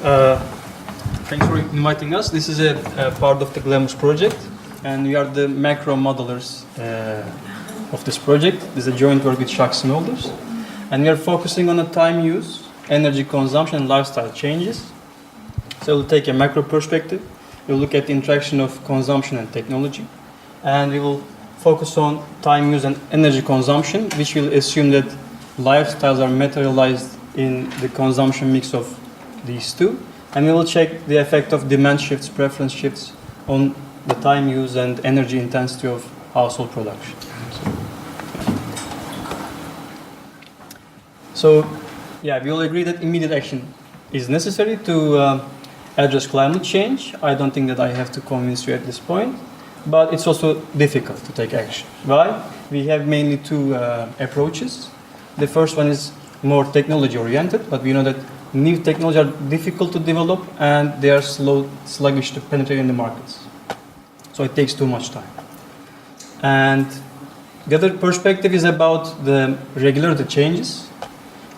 Thanks for inviting us. This is a part of the Glamours project, and we are the macro modelers of this project. This is a joint work with Sjak Smulders, and we are focusing on the time use, energy consumption, and lifestyle changes. So we'll take a macro perspective. We'll look at the interaction of consumption and technology, and we will focus on time use and energy consumption, which will assume that lifestyles are materialized in the consumption mix of these two. And we will check the effect of demand shifts, preference shifts on the time use and energy intensity of household production. So yeah, we all agree that immediate action is necessary to address climate change. I don't think that I have to convince you at this point, but it's also difficult to take action. Why? We have mainly two approaches. The first one is more technology oriented, but we know that new technologies are difficult to develop and they are sluggish to penetrate in the markets. So it takes too much time. And the other perspective is about the regulatory changes.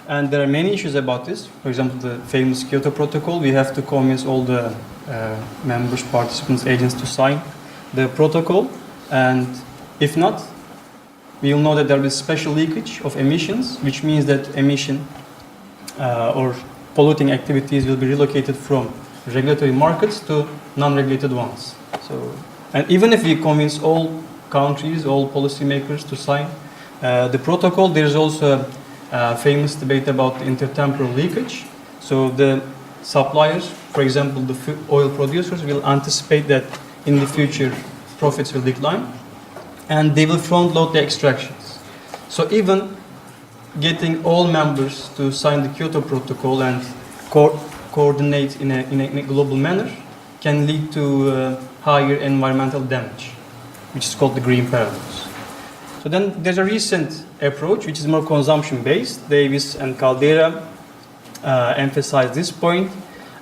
And there are many issues about this. For example, the famous Kyoto Protocol. We have to convince all the members, participants, agents to sign the protocol. And if not, we will know that there will be special leakage of emissions, which means that emission or polluting activities will be relocated from regulatory markets to non-regulated ones. So, and even if we convince all countries, all policymakers to sign the protocol, there is also a famous debate about intertemporal leakage. So the suppliers, for example, the oil producers, will anticipate that in the future profits will decline, and they will front load the extractions. So even getting all members to sign the Kyoto Protocol and coordinate in a global manner can lead to higher environmental damage, which is called the green paradox. So then there's a recent approach which is more consumption-based. Davis and Caldera emphasize this point,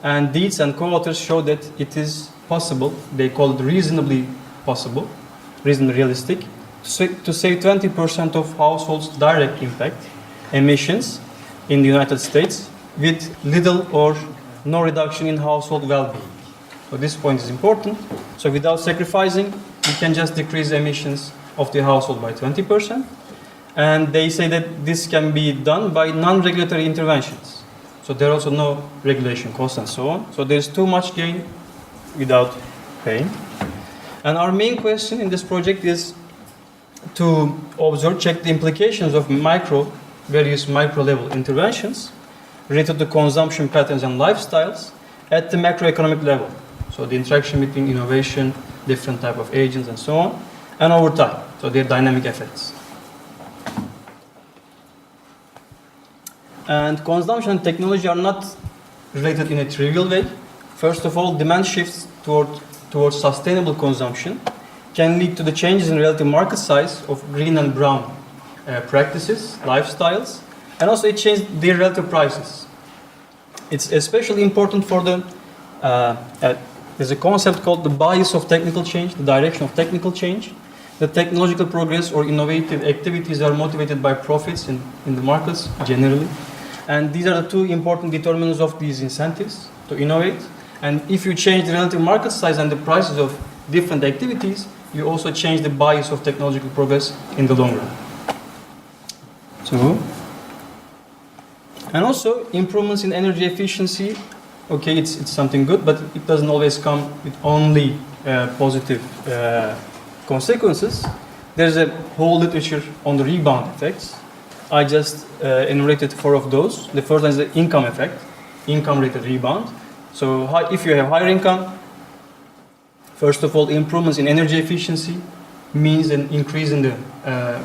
and Dietz and co-authors show that it is possible, they call it reasonably possible, reasonably realistic, to save 20% of households' direct impact emissions in the United States with little or no reduction in household well-being. So this point is important. So without sacrificing, we can just decrease emissions of the household by 20%. And they say that this can be done by non-regulatory interventions. So there are also no regulation costs and so on. So there's too much gain without paying. And our main question in this project is to observe, check the implications of various micro-level interventions related to consumption patterns and lifestyles at the macroeconomic level. So the interaction between innovation, different type of agents and so on, and over time. So their dynamic effects. And consumption and technology are not related in a trivial way. First of all, demand shifts towards sustainable consumption can lead to the changes in relative market size of green and brown practices, lifestyles, and also it changed their relative prices. It's especially important for there's a concept called the bias of technical change, the direction of technical change. The technological progress or innovative activities are motivated by profits in the markets generally. And these are the two important determinants of these incentives to innovate. And if you change the relative market size and the prices of different activities, you also change the bias of technological progress in the long run. So, and also improvements in energy efficiency. Okay, it's something good, but it doesn't always come with only positive consequences. There's a whole literature on the rebound effects. I just enumerated 4 of those. The first one is the income effect, income-related rebound. So if you have higher income, first of all, improvements in energy efficiency means an increase in the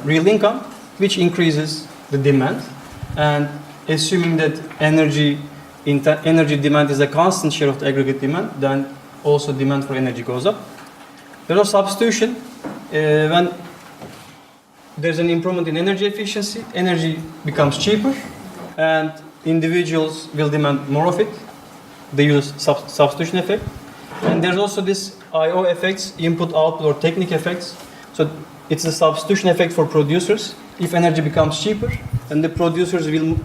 real income, which increases the demand. And assuming that energy demand is a constant share of the aggregate demand, then also demand for energy goes up. There's a substitution. When there's an improvement in energy efficiency, energy becomes cheaper, and individuals will demand more of it. They use substitution effect. And there's also this I/O effects, input-output or technique effects. So it's a substitution effect for producers. If energy becomes cheaper, then the producers will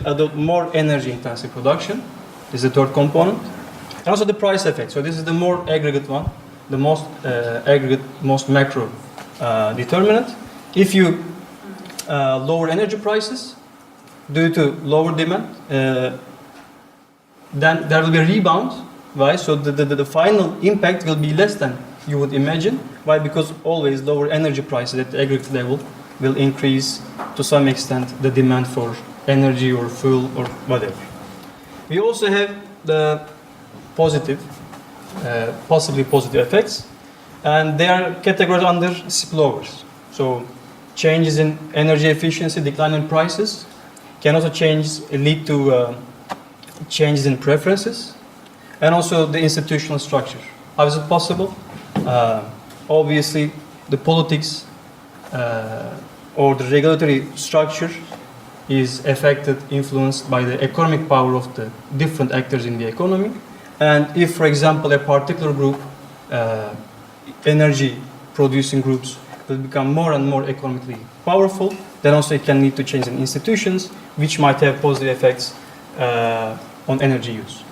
adopt more energy-intensive production. This is the third component. And also the price effect. So this is the more aggregate one, the most aggregate, most macro determinant. If you lower energy prices due to lower demand, then there will be a rebound. Why? So the final impact will be less than you would imagine. Why? Because always lower energy prices at the aggregate level will increase to some extent the demand for energy or fuel or whatever. We also have the positive, possibly positive effects, and they are categorized under spillovers. So changes in energy efficiency, decline in prices, can also lead to changes in preferences, and also the institutional structure. How is it possible? Obviously, the politics or the regulatory structure is affected, influenced by the economic power of the different actors in the economy. And if, for example, a particular group, energy producing groups, will become more and more economically powerful, then also it can lead to change in institutions, which might have positive effects on energy use.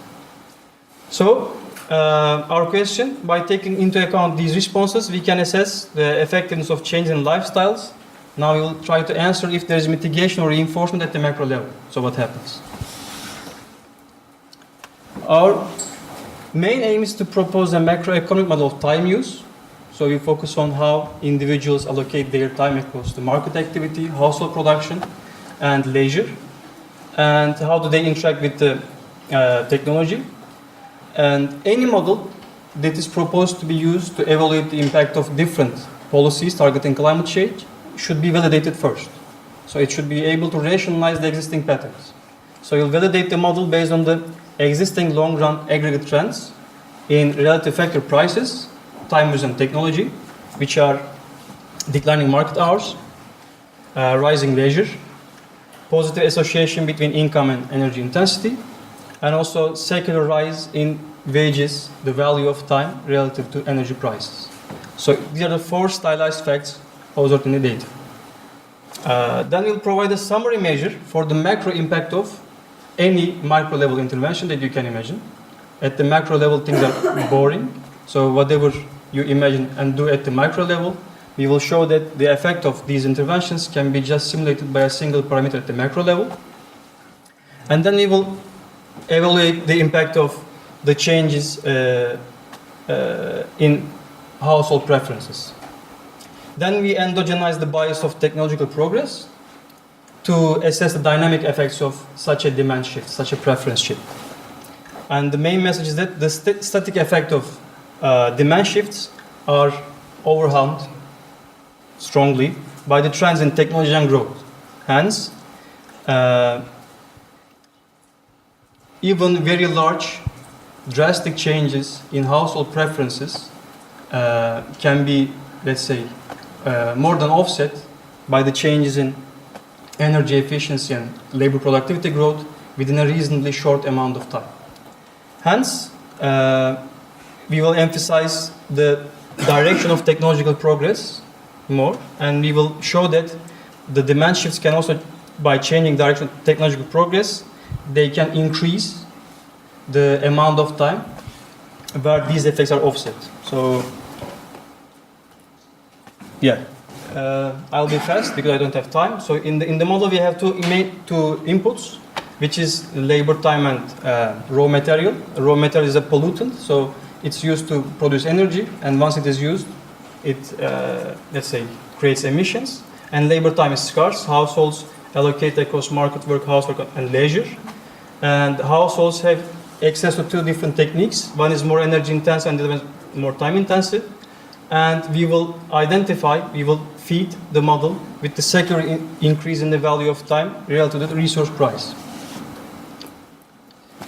So, our question, by taking into account these responses, we can assess the effectiveness of change in lifestyles. Now we will try to answer if there is mitigation or reinforcement at the macro level. So what happens? Our main aim is to propose a macroeconomic model of time use. So we focus on how individuals allocate their time across the market activity, household production, and leisure, and how do they interact with the technology. And any model that is proposed to be used to evaluate the impact of different policies targeting climate change should be validated first. So it should be able to rationalize the existing patterns. So you'll validate the model based on the existing long-run aggregate trends in relative factor prices, time use and technology, which are declining market hours, rising leisure, positive association between income and energy intensity, and also secular rise in wages, the value of time relative to energy prices. So these are the four stylized facts observed in the data. Then we'll provide a summary measure for the macro impact of any micro level intervention that you can imagine. At the macro level, things are boring. So whatever you imagine and do at the micro level, we will show that the effect of these interventions can be just simulated by a single parameter at the macro level. And then we will evaluate the impact of the changes in household preferences. Then we endogenize the bias of technological progress to assess the dynamic effects of such a demand shift, such a preference shift. And the main message is that the static effect of demand shifts are overwhelmed strongly by the trends in technology and growth. Hence, even very large, drastic changes in household preferences can be, let's say, more than offset by the changes in energy efficiency and labor productivity growth within a reasonably short amount of time. Hence, we will emphasize the direction of technological progress more, and we will show that the demand shifts can also, by changing direction of technological progress, they can increase the amount of time where these effects are offset. So, yeah, I'll be fast because I don't have time. So in the model we have two inputs, which is labor time and raw material. Raw material is a pollutant, so it's used to produce energy, and once it is used, it, let's say, creates emissions. And labor time is scarce. Households allocate across market work, housework, and leisure. And households have access to two different techniques. One is more energy intensive and the other is more time intensive. And we will feed the model with the secular increase in the value of time relative to the resource price.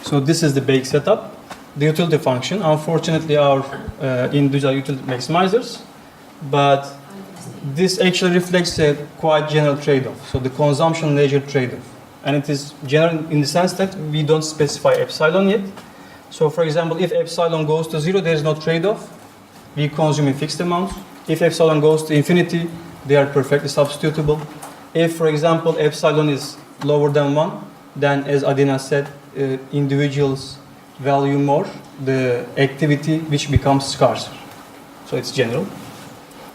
So this is the basic setup. The utility function, unfortunately our individual utility maximizers, but this actually reflects a quite general trade-off. So the consumption leisure trade-off. And it is general in the sense that we don't specify epsilon yet. So for example, if epsilon goes to 0, there is no trade-off. We consume in fixed amounts. If epsilon goes to infinity, they are perfectly substitutable. If, for example, epsilon is lower than 1, then as Adina said, individuals value more the activity which becomes scarcer. So it's general.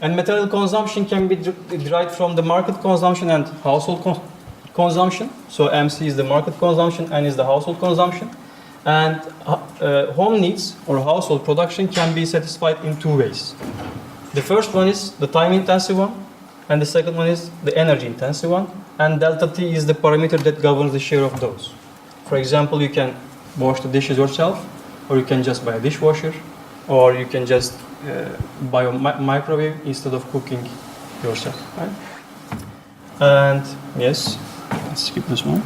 And material consumption can be derived from the market consumption and household consumption. So MC is the market consumption, N is the household consumption. And home needs or household production can be satisfied in two ways. The first one is the time-intensive one, and the second one is the energy-intensive one. And delta T is the parameter that governs the share of those. For example, you can wash the dishes yourself, or you can just buy a dishwasher, or you can just buy a microwave instead of cooking yourself. Right? And yes, let's skip this one.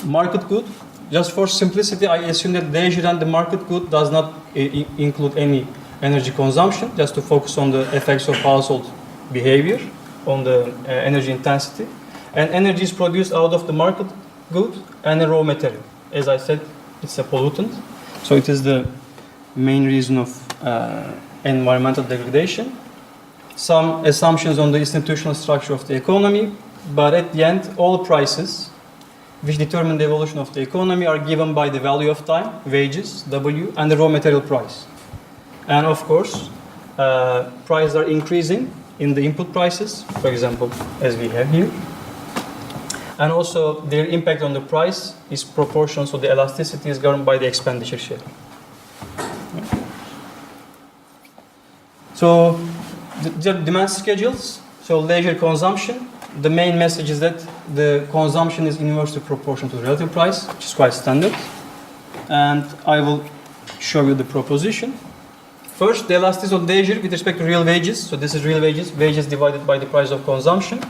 Market good. Just for simplicity, I assume that leisure and the market good does not include any energy consumption, just to focus on the effects of household behavior on the energy intensity. And energy is produced out of the market good and a raw material. As I said, it's a pollutant. So it is the main reason of environmental degradation. Some assumptions on the institutional structure of the economy, but at the end, all prices which determine the evolution of the economy are given by the value of time, wages, W, and the raw material price. And of course, prices are increasing in the input prices, for example, as we have here. And also, their impact on the price is proportional, so the elasticity is governed by the expenditure share. So, the demand schedules, so leisure consumption, the main message is that the consumption is inversely proportional to the relative price, which is quite standard. And I will show you the proposition. First, the elasticity of leisure with respect to real wages. So this is real wages, wages divided by the price of consumption,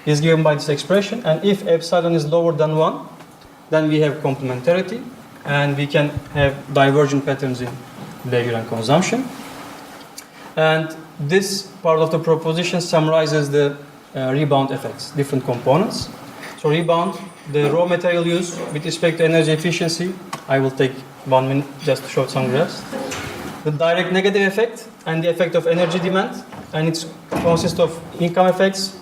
is given by this expression. And if epsilon is lower than 1, then we have complementarity, and we can have divergent patterns in leisure and consumption. And this part of the proposition summarizes the rebound effects, different components. So rebound, the raw material use with respect to energy efficiency. I will take 1 minute just to show some graphs. The direct negative effect and the effect of energy demand, and it consists of income effects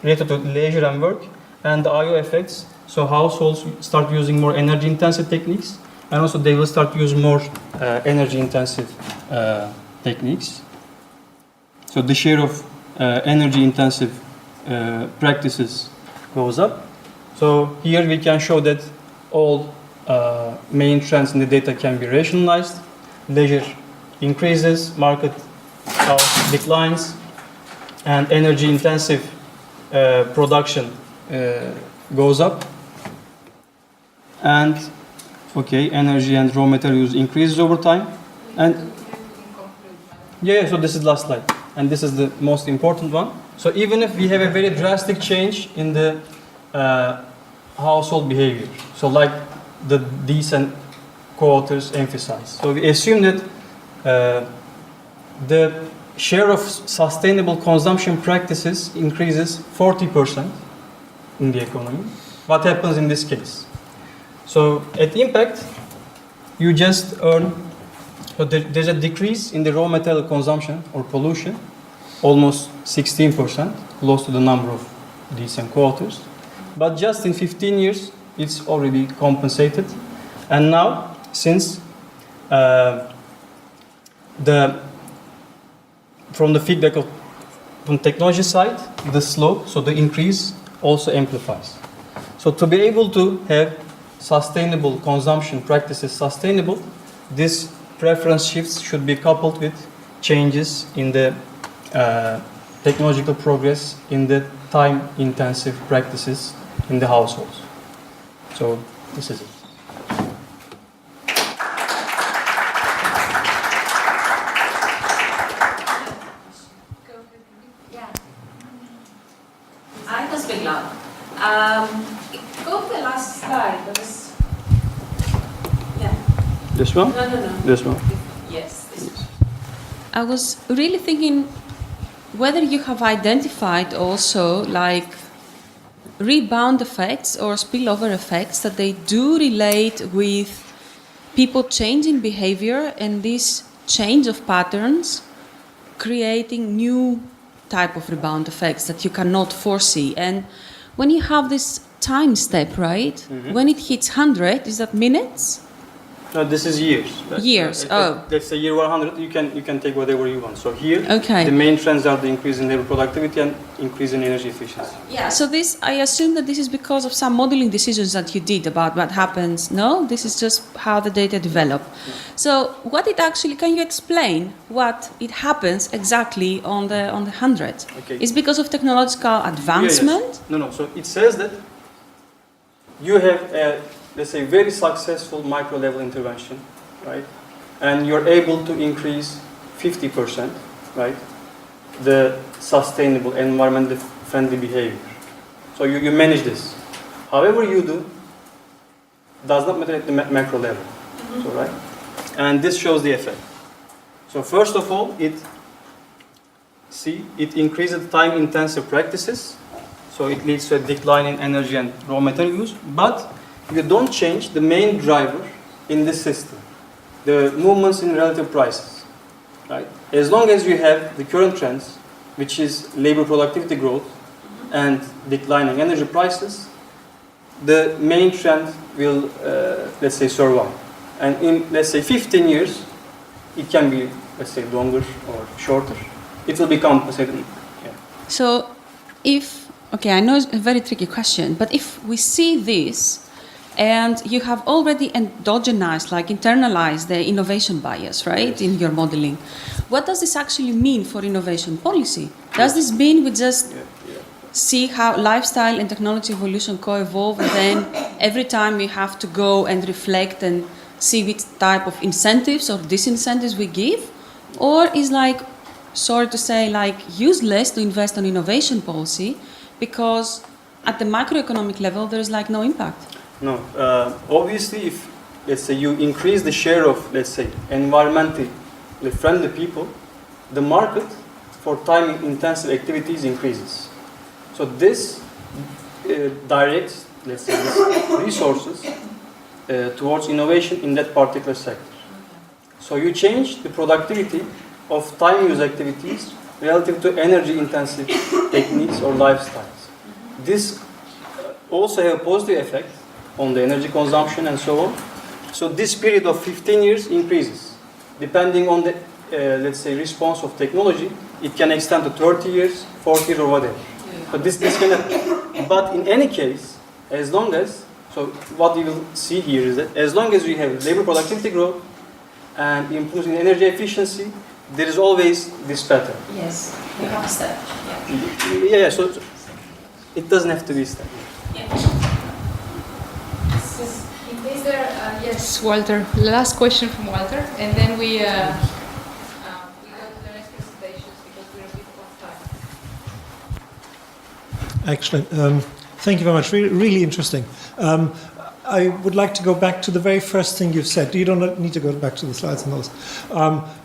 related to leisure and work, and the IO effects. So households start using more energy intensive techniques, and also they will start using more energy intensive techniques. So the share of energy intensive practices goes up. So here we can show that all main trends in the data can be rationalized. Leisure increases, market declines, and energy intensive production goes up. And okay, energy and raw material use increases over time. And yeah, so this is last slide, and this is the most important one. So even if we have a very drastic change in the household behavior, so like the decent co-authors emphasize, so we assume that the share of sustainable consumption practices increases 40% in the economy. What happens in this case? So at impact, you just earn, so there's a decrease in the raw material consumption or pollution, almost 16%, close to the number of decent co-authors. But just in 15 years, it's already compensated. And now, since from the feedback from technology side, the slope, so the increase also amplifies. So to be able to have sustainable consumption practices sustainable, this preference shifts should be coupled with changes in the technological progress in the time-intensive practices in the households. So this is it. I can speak loud. Go to the last slide. Yeah. This one? No. This one? Yes. This one. I was really thinking whether you have identified also like rebound effects or spillover effects that they do relate with people changing behavior and this change of patterns creating new type of rebound effects that you cannot foresee. And when you have this time step, right? When it hits 100, is that minutes? No, this is years. Years, oh. Let's say year 100, you can take whatever you want. So here, Okay. the main trends are the increase in labor productivity and increase in energy efficiency. Yeah, so this, I assume that this is because of some modeling decisions that you did about what happens. No, this is just how the data develop. So what it actually, can you explain what it happens exactly on the 100? Okay. It's because of technological advancement? Yes. No. So it says that you have a, let's say, very successful micro level intervention, right? And you're able to increase 50%, right? The sustainable, environmentally friendly behavior. So you manage this. However you do, does not matter at the macro level, so, right? And this shows the effect. So first of all, it increases time-intensive practices. So it leads to a decline in energy and raw material use, but you don't change the main driver in this system, the movements in relative prices, right? As long as you have the current trends, which is labor productivity growth and declining energy prices, the main trend will, let's say, survive. And in, let's say, 15 years, it can be, let's say, longer or shorter. It will be compensated. Yeah. So if, okay, I know it's a very tricky question, but if we see this, and you have already endogenized, like internalized the innovation bias, right, Yes. in your modeling. What does this actually mean for innovation policy? Does this mean we just see how lifestyle and technology evolution co-evolve, and then every time we have to go and reflect and see which type of incentives or disincentives we give? Or is like, sorry to say, like useless to invest on innovation policy because at the macroeconomic level there is like no impact? No, obviously, if, let's say, you increase the share of, let's say, environmentally friendly people, the market for time-intensive activities increases. So this directs, let's say, resources towards innovation in that particular sector. So you change the productivity of time-use activities relative to energy-intensive techniques or lifestyles. This also has a positive effect on the energy consumption and so on. So this period of 15 years increases. Depending on the, let's say, response of technology, it can extend to 30 years, 40 years or whatever. But this can happen. But in any case, as long as, so what you will see here is that as long as we have labor productivity growth and improvement in energy efficiency, there is always this pattern. Yes, you have a step. Yeah, so it doesn't have to be step. Is there, yes, Walter. Last question from Walter, and then we go to the next presentations because we're a bit off time. Excellent. Thank you very much. Really interesting. I would like to go back to the very first thing you've said. You don't need to go back to the slides on those,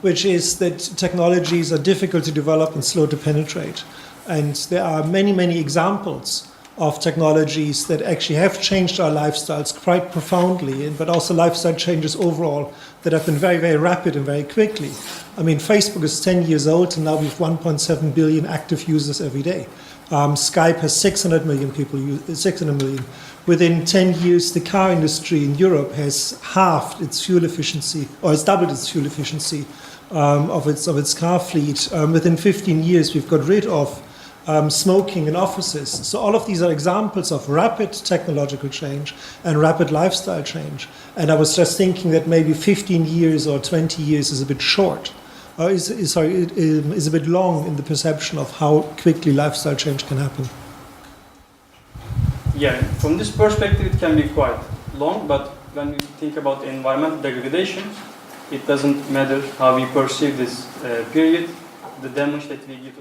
which is that technologies are difficult to develop and slow to penetrate. And there are many, many examples of technologies that actually have changed our lifestyles quite profoundly, but also lifestyle changes overall that have been very, very rapid and very quickly. I mean, Facebook is 10 years old, and now we have 1.7 billion active users every day. Skype has 600 million people, 600 million. Within 10 years, the car industry in Europe has halved its fuel efficiency, or has doubled its fuel efficiency of its car fleet. Within 15 years, we've got rid of smoking in offices. So all of these are examples of rapid technological change and rapid lifestyle change. And I was just thinking that maybe 15 years or 20 years is a bit short, or is a bit long in the perception of how quickly lifestyle change can happen. Yeah, from this perspective, it can be quite long, but when we think about environmental degradation, it doesn't matter how we perceive this period, the damage that we give to the